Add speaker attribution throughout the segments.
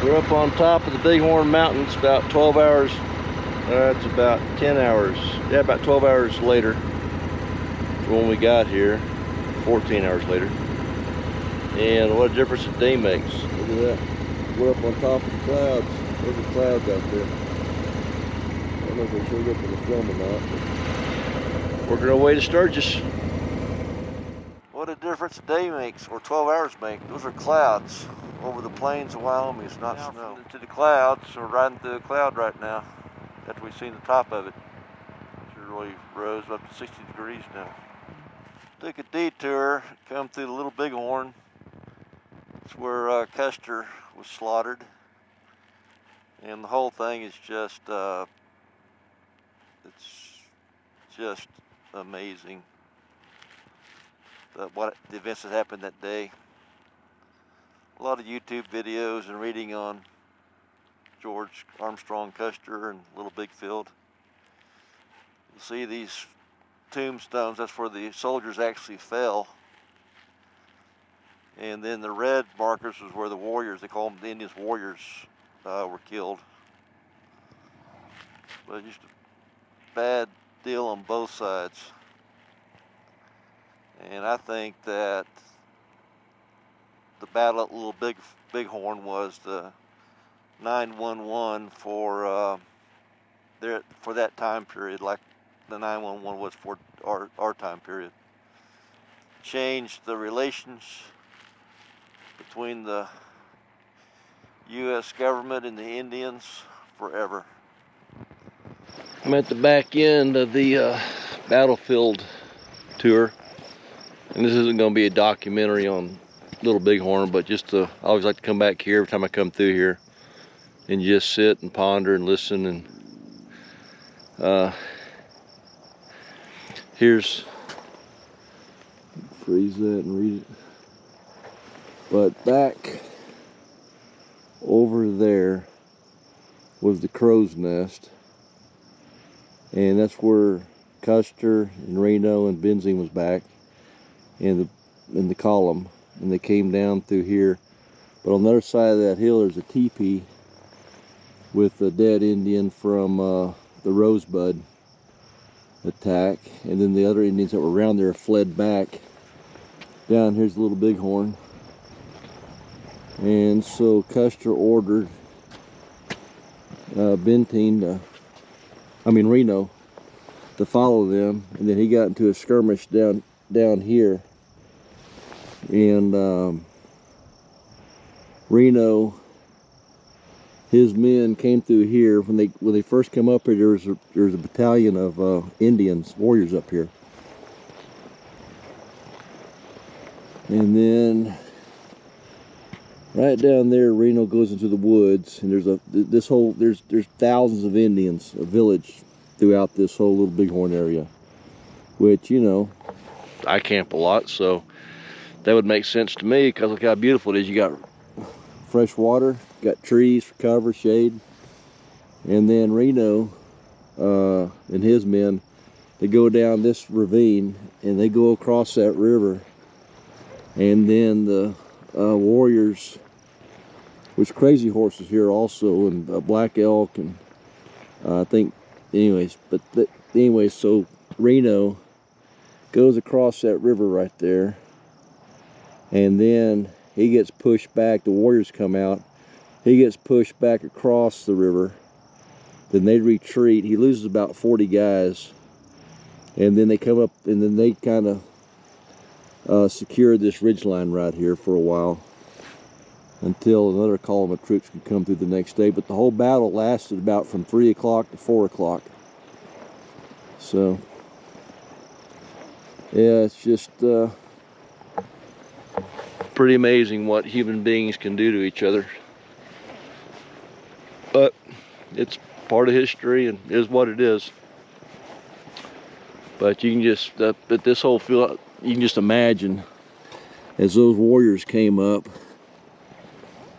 Speaker 1: We're up on top of the Bighorn Mountains about 12 hours. It's about 10 hours. Yeah, about 12 hours later when we got here. 14 hours later. And what a difference a day makes. Look at that. We're up on top of the clouds. There's the clouds out there. I don't know if they showed up in the film or not. But working our way to Sturgis. What a difference a day makes, or 12 hours make. Those are clouds over the plains of Wyoming. It's not snow. To the clouds, we're riding through a cloud right now after we've seen the top of it. It really rose up to 60 degrees now. Took a detour, come through the Little Bighorn. It's where Custer was slaughtered. And the whole thing is just, it's just amazing. What the events that happened that day. A lot of YouTube videos and reading on George Armstrong Custer and Little Big Field. You see these tombstones, that's where the soldiers actually fell. And then the red markers was where the warriors, they call them the Indians warriors, were killed. But just a bad deal on both sides. And I think that the battle at Little Bighorn was the 911 for that time period, like the 911 was for our time period. Changed the relations between the U.S. government and the Indians forever. I'm at the back end of the battlefield tour. And this isn't going to be a documentary on Little Bighorn, but just I always like to come back here every time I come through here and just sit and ponder and listen. And here's, freeze that and read it. But back over there was the crow's nest, and that's where Custer and Reno and Benzine was back. In the column, and they came down through here. But on the other side of that hill there's a teepee with a dead Indian from the Rosebud attack, and then the other Indians that were around there fled back. Down here's the Little Bighorn, and so Custer ordered Reno to follow them, and then he got into a skirmish down here, and Reno, his men came through here. When they first come up here, there was a battalion of Indians, warriors up here, and then right down there Reno goes into the woods, and there's thousands of Indians, a village throughout this whole Little Bighorn area, which, you know, I camp a lot, so that would make sense to me, because look how beautiful it is. You got fresh water, got trees for cover, shade, and then Reno and his men, they go down this ravine and they go across that river, and then the warriors, which Crazy Horse is here also, and Black Elk, and I think, anyways, so Reno goes across that river right there, and then he gets pushed back. The warriors come out, he gets pushed back across the river, then they retreat. He loses about 40 guys, and then they come up, and then they kind of secure this ridgeline right here for a while until another column of troops could come through the next day. But the whole battle lasted about from 3 o'clock to 4 o'clock. So yeah, it's just pretty amazing what human beings can do to each other. But it's part of history and is what it is. But you can just, but this whole field, you can just imagine as those warriors came up,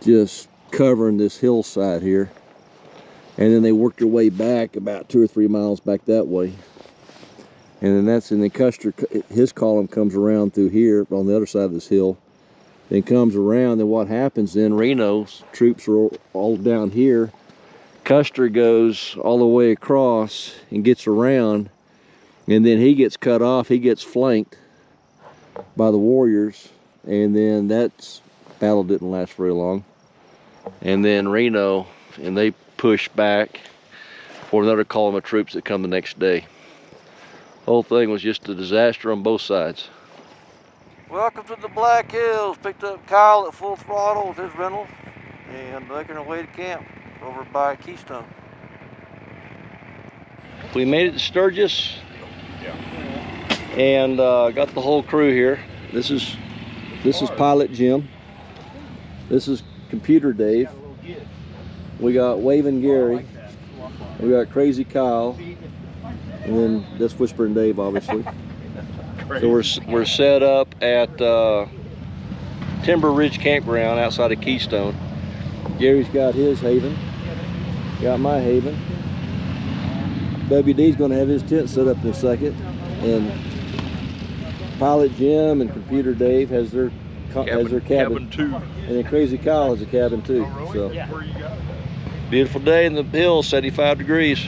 Speaker 1: just covering this hillside here, and then they worked their way back about 2 or 3 miles back that way. And then Custer, his column comes around through here on the other side of this hill, then comes around. Then what happens then, Reno's troops are all down here. Custer goes all the way across and gets around, and then he gets cut off. He gets flanked by the warriors, and then that battle didn't last very long. And then Reno, and they push back for another column of troops that come the next day. Whole thing was just a disaster on both sides. Welcome to the Black Hills. Picked up Kyle at full throttle with his rental, and making our way to camp over by Keystone. We made it to Sturgis, and got the whole crew here. This is Pilot Jim. This is Computer Dave. We got Waving Gary. We got Crazy Kyle, and then that's Whispering Dave, obviously. So we're set up at Timber Ridge Campground outside of Keystone. Gary's got his haven, got my haven. WD's going to have his tent set up in a second, and Pilot Jim and Computer Dave has their cabin too, and then Crazy Kyle has a cabin too. So beautiful day in the hills, 75 degrees.